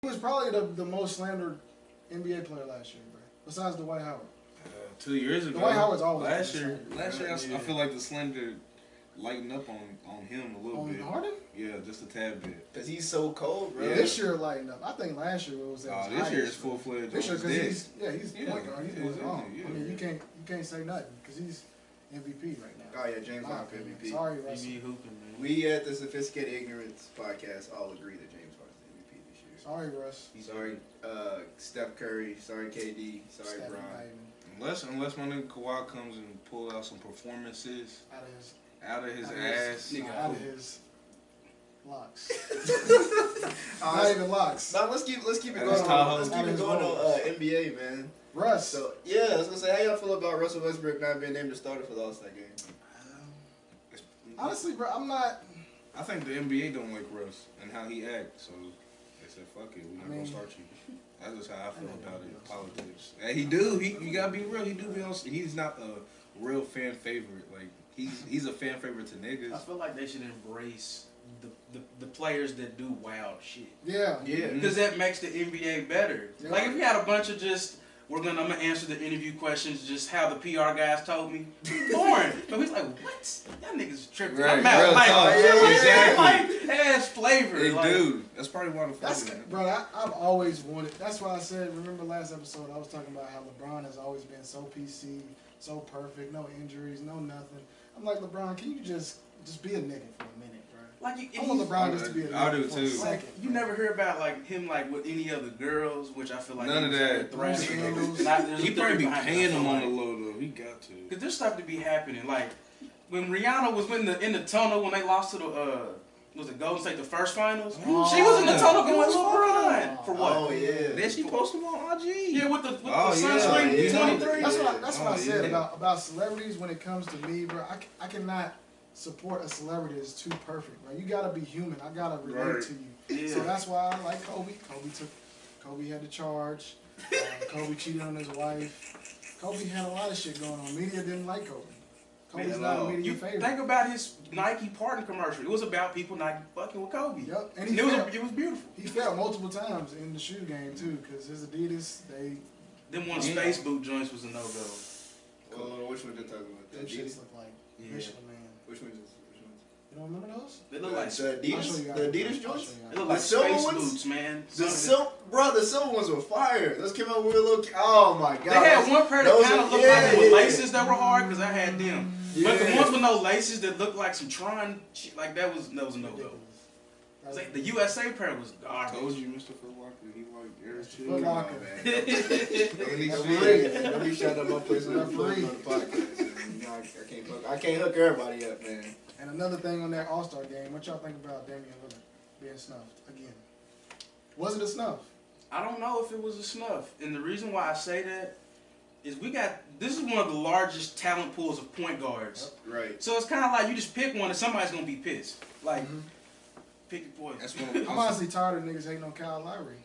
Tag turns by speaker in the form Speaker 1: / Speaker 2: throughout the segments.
Speaker 1: He was probably the most slandered NBA player last year, bro. Besides Dwight Howard.
Speaker 2: 2 years ago.
Speaker 1: Dwight Howard's always
Speaker 2: last year. I feel like the slander lightened up on him a little bit.
Speaker 1: On Harden?
Speaker 2: Yeah, just a tad bit.
Speaker 3: Cause he's so cold, bro.
Speaker 1: Yeah. This year lightened up. I think last year it was.
Speaker 2: This year is full fledged.
Speaker 1: This year because he's point guard. He's going on.
Speaker 2: Yeah.
Speaker 1: I mean, you can't say nothing because he's MVP right now.
Speaker 3: Oh yeah, James Harden MVP.
Speaker 1: Sorry, Russell.
Speaker 3: We at the Sophisticated Ignorance podcast all agree that James Harden's MVP this year.
Speaker 1: Sorry, Russ.
Speaker 3: Sorry, Steph Curry. Sorry, KD. Sorry,
Speaker 1: Steph
Speaker 3: Bron.
Speaker 2: Unless my nigga Kawhi comes and pull out some performances
Speaker 1: out of his
Speaker 2: ass,
Speaker 1: out of his locks. Not even locks.
Speaker 3: Now let's keep it going. Let's keep it going on NBA, man.
Speaker 1: Russ.
Speaker 3: So yeah, I was gonna say, how y'all feel about Russell Westbrook not being named the starter for the All-Star game?
Speaker 1: Honestly, bro, I'm not.
Speaker 2: I think the NBA don't like Russ and how he acts, so they said, "Fuck it, we're not gonna start you." That's just how I feel about it. Politics. You do. You gotta be real. He do be on. He's not a real fan favorite. Like he's a fan favorite to niggas.
Speaker 4: I feel like they should embrace the players that do wild shit.
Speaker 1: Yeah.
Speaker 4: Because that makes the NBA better. Yeah. Like if you had a bunch of just. I'm gonna answer the interview questions just how the PR guys told me. Boring. But he's like, what? Y'all niggas tripping.
Speaker 2: Right.
Speaker 4: I'm out. Like,
Speaker 2: exactly.
Speaker 4: Like, ass flavor.
Speaker 2: Hey,
Speaker 4: like,
Speaker 2: dude, that's probably why the fuck.
Speaker 1: Bro, I've always wanted. That's why I said. Remember last episode I was talking about how LeBron has always been so PC, so perfect, no injuries, no nothing. I'm like, LeBron, can you just be a nigga for a minute?
Speaker 4: Like
Speaker 1: I want LeBron just to be a nigga.
Speaker 2: I do
Speaker 1: for
Speaker 2: too.
Speaker 1: a second.
Speaker 4: Like, you never hear about like him like with any other girls, which I feel like
Speaker 2: none of that. He probably be paying them on the low though. He got to.
Speaker 4: Cause there's stuff to be happening. Like when Rihanna was in the tunnel when they lost to the was it Golden State the first finals? She was in the tunnel going LeBron for what?
Speaker 3: Oh yeah.
Speaker 2: Then she posted him on IG.
Speaker 4: Yeah, with the sunscreen 23.
Speaker 1: That's what I said about celebrities when it comes to me, bro. I cannot support a celebrity that's too perfect, bro. You gotta be human. I gotta relate to you. Yeah. So that's why I like Kobe. Kobe had the charge. Kobe cheated on his wife. Kobe had a lot of shit going on. Media didn't like Kobe. Kobe's not a media favorite.
Speaker 4: Think about his Nike partner commercial. It was about people not fucking with Kobe.
Speaker 1: Yep. And
Speaker 4: it was beautiful.
Speaker 1: He fell multiple times in the shoe game too, because his Adidas,
Speaker 4: them one space boot joints was a no-go.
Speaker 3: Which one did you talk about?
Speaker 1: Them shits look like Michelin Man.
Speaker 3: Which ones?
Speaker 1: You don't remember those?
Speaker 4: They look like
Speaker 3: the Adidas joints.
Speaker 4: They look like space boots, man.
Speaker 3: The silver ones were fire. Those came out when we were little. Oh my god.
Speaker 4: They had one pair that kind of looked like with laces that were hard because I had them.
Speaker 3: Yeah.
Speaker 4: But the ones with no laces that looked like some Tron, like that was a no-go. Like the USA pair was garbage.
Speaker 2: I told you, Mr. Foot Locker, he like Air's chill.
Speaker 1: Foot Locker,
Speaker 3: man. Don't be shut up my place on the podcast. I can't hook everybody up, man.
Speaker 1: And another thing on that All-Star game, what y'all think about Damian Lillard being snuffed again? Was it a snuff?
Speaker 4: I don't know if it was a snuff. And the reason why I say that is this is one of the largest talent pools of point guards.
Speaker 3: Yep. Right.
Speaker 4: So it's kind of like you just pick one and somebody's going to be pissed. Like, pick your poison.
Speaker 1: I'm honestly tired of niggas hating on Kyle Lowry.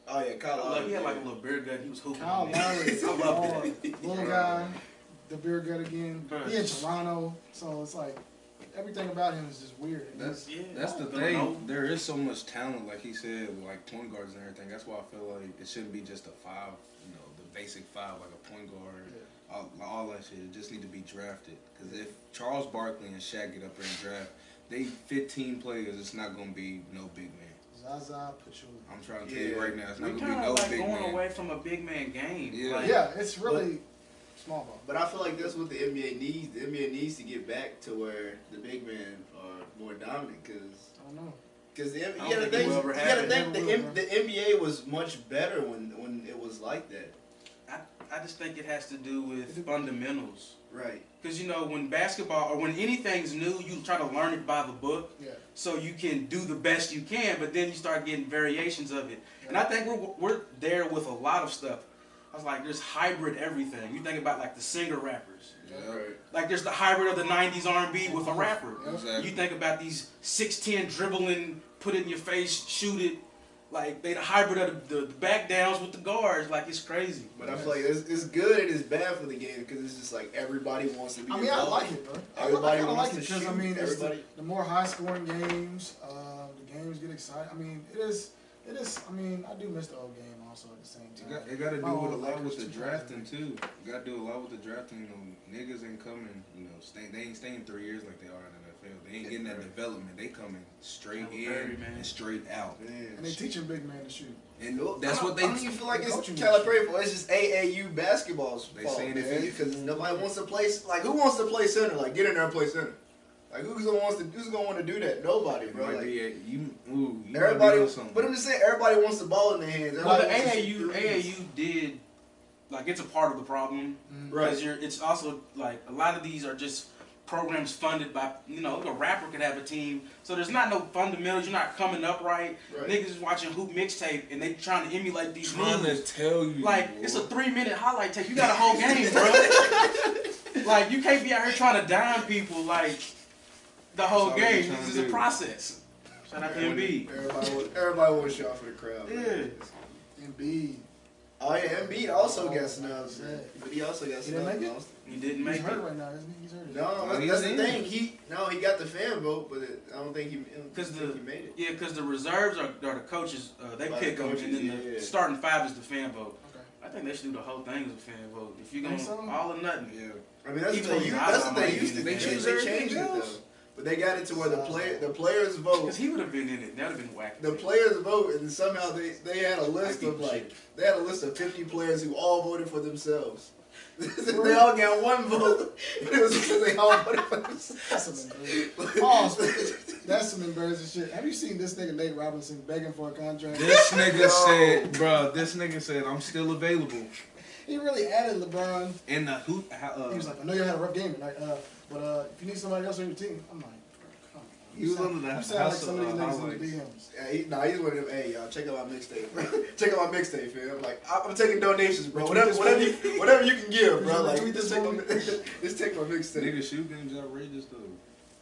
Speaker 3: Oh yeah, Kyle Lowry.
Speaker 4: He had like a little beer gut. He was hooping.
Speaker 1: Kyle Lowry.
Speaker 4: I loved it.
Speaker 1: Little guy, the beer gut again. He in Toronto, so it's like, everything about him is just weird.
Speaker 2: That's the thing. There is so much talent, like he said, like point guards and everything. That's why I feel like it shouldn't be just a five, the basic five, like a point guard, all that shit. It just need to be drafted. Because if Charles Barkley and Shaq get up there and draft, they 15 players, it's not going to be no big man.
Speaker 1: Zaza Pachulia.
Speaker 2: I'm trying to tell you right now, it's not going to be
Speaker 4: no
Speaker 2: big man.
Speaker 4: Going away from a big man game.
Speaker 1: Yeah, it's really small ball.
Speaker 3: But I feel like that's what the NBA needs. The NBA needs to get back to where the big men are more dominant. Cause
Speaker 1: I don't know.
Speaker 3: Because you gotta think the NBA was much better when it was like that.
Speaker 4: I just think it has to do with fundamentals.
Speaker 3: Right.
Speaker 4: Because, when basketball, or when anything's new, you try to learn it by the book.
Speaker 1: Yeah.
Speaker 4: So you can do the best you can, but then you start getting variations of it. Yeah. And I think we're there with a lot of stuff. I was like, there's hybrid everything. You think about like the singer rappers.
Speaker 3: Yeah. Right.
Speaker 4: Like there's the hybrid of the 90s R&B with a rapper.
Speaker 2: Exactly.
Speaker 4: You think about these 6'10 dribbling, put it in your face, shoot it. Like they the hybrid of the back downs with the guards. Like it's crazy.
Speaker 3: But I feel like it's good and it's bad for the game because it's just like everybody wants to be.
Speaker 1: I like it, bro.
Speaker 3: Everybody
Speaker 1: wants
Speaker 3: to
Speaker 1: because
Speaker 3: shoot.
Speaker 1: it's the more high scoring games, the games get exciting. I mean, It is. I mean, I do miss the old game also at the same time.
Speaker 2: It got to do
Speaker 1: My
Speaker 2: with a
Speaker 1: old
Speaker 2: lot
Speaker 1: Lakers
Speaker 2: with the
Speaker 1: 2000.
Speaker 2: drafting too. It got to do a lot with the drafting. You know, niggas ain't coming. You know, they ain't staying 3 years like they are in the NFL. They ain't getting that development. They coming straight in and straight out.
Speaker 1: And they teaching big man to shoot.
Speaker 2: And that's what they.
Speaker 3: I don't even feel like it's
Speaker 1: coaching
Speaker 3: Calipari for. It's just AAU basketball's
Speaker 2: They
Speaker 3: fault,
Speaker 2: saying
Speaker 3: man.
Speaker 2: if he-
Speaker 3: Because nobody wants to play. Like, who wants to play center? Like, get in there and play center. Like, who's gonna want to do that? Nobody,
Speaker 2: It
Speaker 3: bro.
Speaker 2: might
Speaker 3: Like,
Speaker 2: be you might be
Speaker 3: everybody.
Speaker 2: on something.
Speaker 3: But I'm just saying, everybody wants the ball in their hands.
Speaker 4: Well, the
Speaker 3: Everybody wants to shoot
Speaker 4: AAU did, like, it's a part of the problem.
Speaker 3: Right.
Speaker 4: Because it's also, like, a lot of these are just programs funded by, you know, a rapper could have a team. So there's not no fundamentals. You're not coming up right.
Speaker 3: Right.
Speaker 4: Niggas is watching Hoop Mixtape and they trying to emulate these
Speaker 2: trying to
Speaker 4: moves.
Speaker 2: tell you,
Speaker 4: Like,
Speaker 2: boy.
Speaker 4: it's a 3-minute highlight tape. You got a whole game, bro. Like, you can't be out here trying to dime people, like, the whole
Speaker 2: That's all they
Speaker 4: game.
Speaker 2: trying
Speaker 4: This
Speaker 2: to
Speaker 4: is a
Speaker 2: do.
Speaker 4: process. Shout out to MB.
Speaker 3: Everybody wants to show off for the crowd.
Speaker 4: Yeah.
Speaker 3: Man.
Speaker 1: Embiid.
Speaker 3: Oh yeah, Embiid also got
Speaker 1: Oh,
Speaker 3: snubbed, man.
Speaker 1: man.
Speaker 3: But he also got
Speaker 1: He didn't
Speaker 3: snubbed.
Speaker 1: make it?
Speaker 3: also.
Speaker 4: He didn't
Speaker 1: He's
Speaker 4: make
Speaker 1: hurt
Speaker 4: it.
Speaker 1: right now, isn't he? He's hurt.
Speaker 3: No,
Speaker 2: he's
Speaker 3: that's the
Speaker 2: in.
Speaker 3: thing. He got the fan vote, but I don't think he made it.
Speaker 4: Yeah, because the reserves are the coaches. They
Speaker 3: By
Speaker 4: pick
Speaker 3: the
Speaker 4: them,
Speaker 3: coaches,
Speaker 4: and then
Speaker 3: yeah.
Speaker 4: the starting 5 is the fan vote.
Speaker 1: Okay.
Speaker 4: I think they should do the whole thing as a fan vote. If you're going
Speaker 1: Think so?
Speaker 4: all or nothing.
Speaker 2: Yeah.
Speaker 3: I mean, that's
Speaker 4: Even
Speaker 3: what
Speaker 4: though
Speaker 3: they,
Speaker 4: he's
Speaker 3: that's
Speaker 4: not
Speaker 3: what they
Speaker 4: on
Speaker 3: used to
Speaker 4: my
Speaker 3: do.
Speaker 2: team.
Speaker 3: They
Speaker 2: They
Speaker 3: changed it
Speaker 2: else.
Speaker 3: though. But they got it to where the players vote.
Speaker 4: Because he would have been in it. That would have been whack.
Speaker 3: The players vote, and somehow they had a list of like 50 players who all voted for themselves. They all got one vote. It was because they all voted for themselves.
Speaker 1: That's some embarrassing. Pause. That's some embarrassing shit. Have you seen this nigga Nate Robinson begging for a contract?
Speaker 2: This nigga said, bro. This nigga said I'm still available.
Speaker 1: He really added LeBron.
Speaker 2: And the who?
Speaker 1: He was like, I know you had a rough game tonight, but if you need somebody else on your team, I'm like, bro, come on.
Speaker 2: He was under the
Speaker 1: You sound like
Speaker 2: house
Speaker 1: some of these
Speaker 2: of
Speaker 1: niggas in
Speaker 2: highlights.
Speaker 1: the DMs.
Speaker 3: Yeah, he's one of them. Hey, y'all, check out my mixtape. Check out my mixtape, fam. I'm like, I'm taking donations, bro. Whatever you can give, bro. Like, just take my mixtape.
Speaker 2: Nigga, shoot game's outrageous though.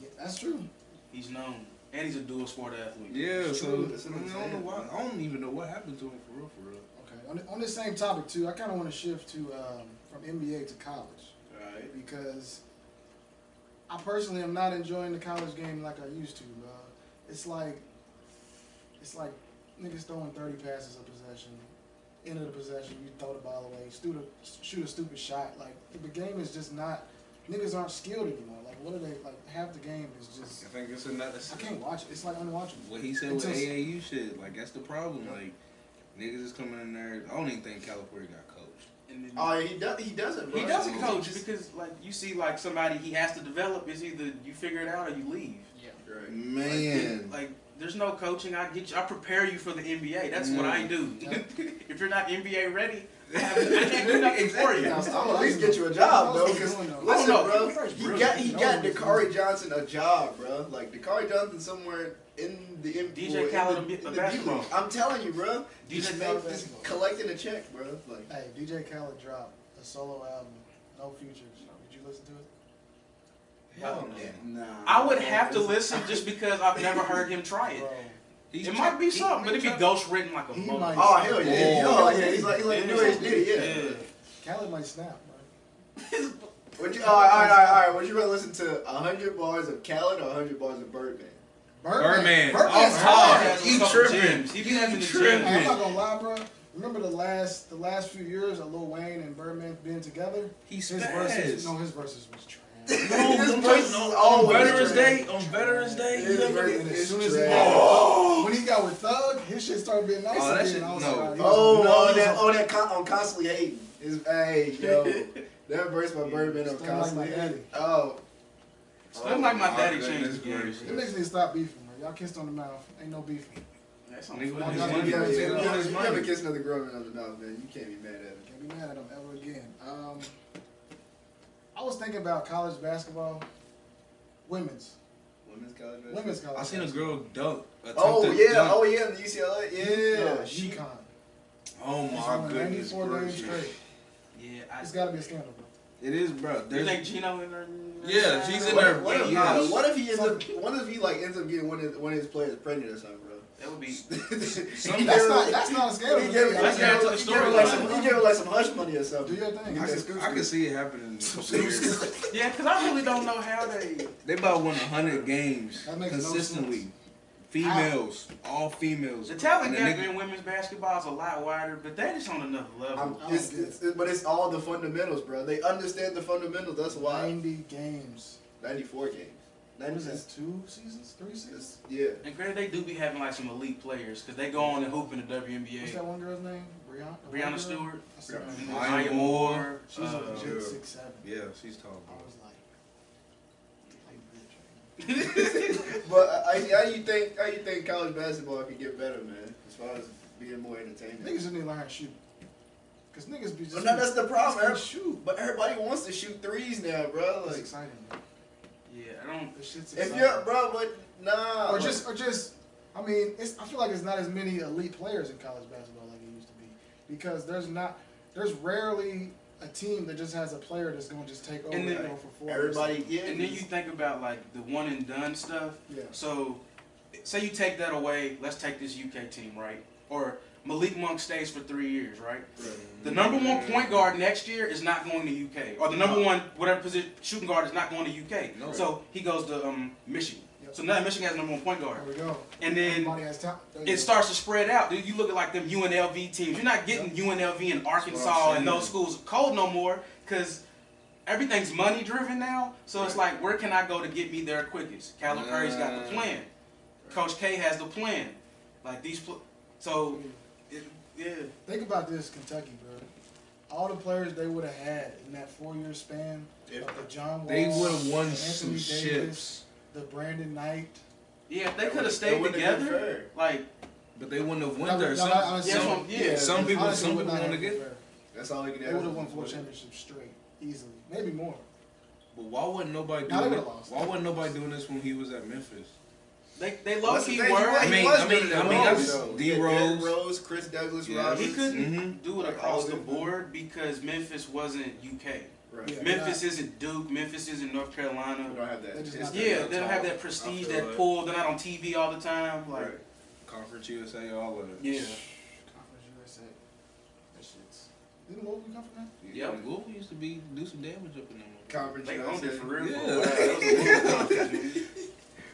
Speaker 1: Yeah, that's true.
Speaker 4: He's known. And he's a dual sport athlete.
Speaker 2: Yeah, so
Speaker 3: true. That's
Speaker 2: I,
Speaker 3: what
Speaker 2: mean,
Speaker 3: I'm
Speaker 2: I don't know
Speaker 3: saying.
Speaker 2: why. I don't even know what happened to him for real.
Speaker 1: Okay, on this same topic too, I kind of want to shift to from NBA to college
Speaker 3: Alright.
Speaker 1: because I personally am not enjoying the college game like I used to. It's like niggas throwing 30 passes a possession. End of the possession, you throw the ball away, shoot a stupid shot. Like the game is just not. Niggas aren't skilled anymore. Like what are they? Like half the game is just.
Speaker 2: I think it's another.
Speaker 1: I can't watch it. It's like unwatchable.
Speaker 2: What he said with
Speaker 1: Until-
Speaker 2: AAU shit, like that's the problem. Like niggas is coming in there. I don't even think Calipari got coached.
Speaker 4: And then
Speaker 3: Oh, he doesn't, bro.
Speaker 4: he doesn't coach because, like, you see, like, somebody he has to develop is either you figure it out or you leave.
Speaker 1: Yeah.
Speaker 3: Right.
Speaker 2: Man,
Speaker 4: Like, there's no coaching. I prepare you for the NBA. That's what I do. If you're not NBA ready, I can't do nothing for you.
Speaker 3: I'm gonna at least get you a job, though. Because listen, bro, he got Dakari Johnson a job, bro. Like Dakari Johnson somewhere in the
Speaker 4: DJ Khaled a
Speaker 3: in the
Speaker 4: basketball.
Speaker 3: D-League. I'm telling you, bro.
Speaker 1: DJ
Speaker 3: Just
Speaker 1: Khaled
Speaker 3: just
Speaker 1: basketball.
Speaker 3: collecting a check, bro. Like,
Speaker 1: Hey, DJ Khaled dropped a solo album, No Futures. Did you listen to it?
Speaker 2: hell no.
Speaker 3: nah.
Speaker 4: I would have to listen just because I've never heard him try it.
Speaker 1: Bro,
Speaker 4: It might be something, but it'd be ghost written like a
Speaker 1: He
Speaker 4: mother.
Speaker 1: might-
Speaker 3: Oh hell yeah!
Speaker 2: Oh.
Speaker 3: Oh yeah! He's like a new age Diddy, yeah.
Speaker 1: Khaled might snap, bro.
Speaker 3: Would you? All right. Would you rather listen to 100 bars of Khaled or 100 bars of Birdman?
Speaker 2: Birdman.
Speaker 1: Birdman's
Speaker 2: Off
Speaker 1: hard.
Speaker 2: top. He tripping.
Speaker 4: He be having the
Speaker 2: tripping.
Speaker 1: Hey, I'm
Speaker 4: gems.
Speaker 1: not gonna lie, bro. Remember the last few years of Lil Wayne and Birdman being together?
Speaker 2: He's
Speaker 1: His verses was trash.
Speaker 2: No,
Speaker 3: His
Speaker 2: I'm
Speaker 3: verses
Speaker 2: talking
Speaker 3: always
Speaker 2: on Veterans
Speaker 3: trash.
Speaker 2: Day. On Veterans Day,
Speaker 3: His
Speaker 2: nigga.
Speaker 3: verses
Speaker 1: And as
Speaker 3: is
Speaker 1: soon as he
Speaker 3: trash.
Speaker 1: when he got with Thug, his shit started being nice
Speaker 2: Oh, that
Speaker 1: again.
Speaker 2: shit-
Speaker 1: I was
Speaker 2: no.
Speaker 1: like,
Speaker 3: On Constantly Hating. Hey, yo. That verse by Birdman on
Speaker 1: Stand Like
Speaker 3: Constantly
Speaker 1: My
Speaker 3: Hating.
Speaker 1: Daddy.
Speaker 3: Oh.
Speaker 4: Stuff like my daddy
Speaker 2: goodness
Speaker 4: changed gears.
Speaker 2: gracious.
Speaker 1: Them niggas need to stop beefing, man. Y'all kissed on the mouth. Ain't no beefing.
Speaker 4: That's
Speaker 2: Nigga,
Speaker 4: something.
Speaker 2: what
Speaker 1: Yeah,
Speaker 2: is
Speaker 1: yeah,
Speaker 2: money?
Speaker 1: yeah,
Speaker 2: What's
Speaker 1: yeah.
Speaker 2: going on his
Speaker 3: You
Speaker 2: money?
Speaker 3: never kiss another grown man on the mouth, man. You can't be mad at him.
Speaker 1: Can't be mad at them ever again. I was thinking about college basketball, women's
Speaker 3: Women's college.
Speaker 1: college.
Speaker 2: I seen a girl dunk.
Speaker 3: Oh
Speaker 2: attempted
Speaker 3: yeah,
Speaker 2: dunk.
Speaker 3: oh yeah, in the UCLA, yeah.
Speaker 1: UConn.
Speaker 2: Oh
Speaker 1: She's
Speaker 2: my
Speaker 1: won
Speaker 2: goodness
Speaker 1: 94 games
Speaker 2: gracious.
Speaker 1: straight.
Speaker 4: Yeah,
Speaker 1: It's got to be a scandal, bro.
Speaker 2: It is, bro.
Speaker 4: You
Speaker 2: There's,
Speaker 4: think Gino in there?
Speaker 2: Yeah, she's in
Speaker 3: What,
Speaker 2: there.
Speaker 3: what, if,
Speaker 2: Yeah.
Speaker 3: what if he ends up? What if he like ends up getting one of his players pregnant or something, bro?
Speaker 4: That would be.
Speaker 1: That's not a scandal.
Speaker 3: He gave
Speaker 4: Let's get into the storyline.
Speaker 3: like some hush money or something.
Speaker 1: Do your thing.
Speaker 2: I can see it happening. in some years.
Speaker 4: Yeah, because I really don't know how they.
Speaker 2: They about won 100 games
Speaker 1: That makes no
Speaker 2: consistently.
Speaker 1: sense.
Speaker 2: Females, all females.
Speaker 4: The talent
Speaker 2: And
Speaker 4: gap in women's basketball is a lot wider, but that is on another level.
Speaker 3: But it's all the fundamentals, bro. They understand the fundamentals. That's why.
Speaker 1: 90 games.
Speaker 3: 94 games.
Speaker 1: What was that, 2 seasons? 3 seasons?
Speaker 3: Yeah.
Speaker 4: And granted, they do be having like some elite players because they go on and hoop in the WNBA.
Speaker 1: What's that one girl's name?
Speaker 4: Brianna Stewart.
Speaker 2: Maya
Speaker 4: Moore.
Speaker 1: She's a legit 6'7".
Speaker 2: Yeah, she's tall, bro.
Speaker 1: I was like,
Speaker 3: But how you think college basketball can get better, man? As far as being more entertaining.
Speaker 1: niggas just need to learn how to shoot. Cause niggas be just.
Speaker 3: But no, that's the problem.
Speaker 1: Shoot.
Speaker 3: But everybody wants to shoot threes now, bro.
Speaker 1: It's
Speaker 3: Like,
Speaker 1: exciting, man.
Speaker 4: Yeah, I don't.
Speaker 1: This shit's
Speaker 3: if
Speaker 1: exciting.
Speaker 3: you're, bro, but nah.
Speaker 1: Or just. I mean, I feel like it's not as many elite players in college basketball like it used to be, because there's rarely a team that just has a player that's gonna just take over and go for 4.
Speaker 3: Everybody, yeah.
Speaker 4: And then you think about like the one and done stuff.
Speaker 1: Yeah.
Speaker 4: So, say you take that away. Let's take this UK team, right? Or Malik Monk stays for 3 years, right? The number 1 point guard next year is not going to UK, or the number 1 whatever position shooting guard is not going to UK.
Speaker 2: No.
Speaker 4: So he goes to Michigan.
Speaker 1: Yep.
Speaker 4: So now Michigan has number 1 point guard.
Speaker 1: There we go.
Speaker 4: And then
Speaker 1: Everybody has talent.
Speaker 4: it starts to spread out. You look at like them UNLV teams. You're not getting UNLV and Arkansas and those schools cold no more because everything's money driven now. So it's like, where can I go to get me there quickest? Calipari's got the plan. Coach K has the plan. Like these, yeah.
Speaker 1: Think about this, Kentucky, bro. All the players they would have had in that 4-year span, like the John Wall,
Speaker 2: They would have won
Speaker 1: Anthony
Speaker 2: some
Speaker 1: Davis,
Speaker 2: ships.
Speaker 1: the Brandon Knight.
Speaker 4: Yeah, if they could have stayed together, like.
Speaker 2: But they wouldn't have won
Speaker 1: No,
Speaker 2: there.
Speaker 1: no,
Speaker 2: Some people
Speaker 1: honestly would not
Speaker 2: want to
Speaker 1: have
Speaker 2: get.
Speaker 1: been fair.
Speaker 3: That's all they could
Speaker 1: They would have won 4 championships straight, easily, maybe more.
Speaker 2: But why wasn't nobody
Speaker 1: Nah, they
Speaker 2: doing it?
Speaker 1: would've lost.
Speaker 2: Why wasn't nobody doing this when he was at Memphis?
Speaker 4: They low key were.
Speaker 2: I mean, that's D
Speaker 3: Rose, Chris Douglas, Robinson.
Speaker 4: He couldn't do it across the board because Memphis wasn't UK.
Speaker 3: Right.
Speaker 1: Yeah,
Speaker 4: Memphis isn't Duke. Memphis isn't North Carolina.
Speaker 3: We don't have that.
Speaker 1: They just not
Speaker 4: Yeah, they don't have that prestige, that pull. They're not on TV all the time. Like,
Speaker 2: Right. Conference USA, all of it.
Speaker 4: yeah.
Speaker 1: Conference USA. That shit's. Didn't Louisville come from that?
Speaker 2: Yeah, Louisville used to do some damage up in them.
Speaker 3: Conference
Speaker 4: They owned it for real.
Speaker 2: Yeah.
Speaker 4: For a while. That was a little conference, dude.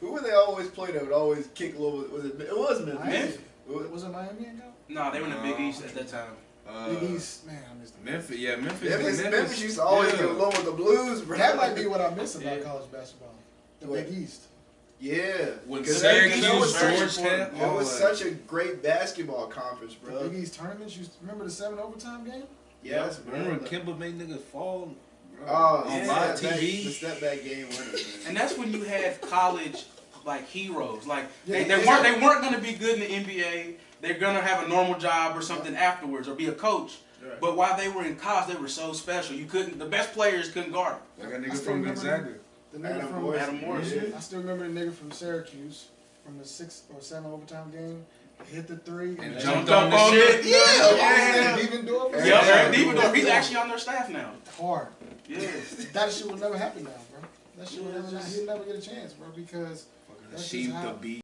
Speaker 3: Who would they always play that would always kick Louisville? It was Memphis.
Speaker 1: Miami. Was it Miami and go?
Speaker 4: No, they were in the Big East at that time.
Speaker 1: Big East, man, I missed them.
Speaker 2: Memphis, yeah, Memphis.
Speaker 3: Memphis used to always get along with the Blues, bro.
Speaker 1: That might be what I miss about
Speaker 4: Yeah.
Speaker 1: college basketball. The
Speaker 3: What?
Speaker 1: Big East.
Speaker 3: Yeah.
Speaker 2: When
Speaker 3: Because
Speaker 2: Syracuse,
Speaker 3: that was
Speaker 2: Georgetown,
Speaker 3: It was such a great basketball conference,
Speaker 1: The
Speaker 3: bro.
Speaker 1: Big East tournaments. You remember the 7 overtime game?
Speaker 3: Yes, bro.
Speaker 2: Remember Kimba made niggas fall? Bro,
Speaker 3: Oh,
Speaker 2: on
Speaker 3: yeah,
Speaker 2: live
Speaker 3: the
Speaker 2: TV?
Speaker 3: step back game winner, man.
Speaker 4: And that's when you had college like heroes. Like
Speaker 1: Yeah,
Speaker 4: they weren't going to be good in the NBA. They're going to have a normal job or something afterwards or be a coach.
Speaker 3: Right.
Speaker 4: But while they were in college, they were so special. The best players couldn't guard them.
Speaker 2: Like a nigga
Speaker 1: still
Speaker 2: from
Speaker 1: remember
Speaker 2: Gonzaga.
Speaker 1: The nigga
Speaker 3: Adam
Speaker 1: from
Speaker 3: Morrison.
Speaker 4: Adam Morrison.
Speaker 3: Yeah.
Speaker 1: I still remember the nigga from Syracuse from the 6 or 7 overtime game. Hit the 3
Speaker 2: And
Speaker 1: then
Speaker 2: jumped
Speaker 4: up
Speaker 2: on the
Speaker 4: on
Speaker 2: shit.
Speaker 4: it.
Speaker 1: Yeah. Devendorf.
Speaker 3: Yeah.
Speaker 4: Yup,
Speaker 3: Yeah.
Speaker 4: Eric Devendorf, he's actually on their staff now.
Speaker 1: Hard.
Speaker 4: Yeah.
Speaker 1: That shit will never happen now, bro. That shit will never. He'll never get a chance, bro, because that's just
Speaker 2: Achieved
Speaker 1: how.
Speaker 2: the beat.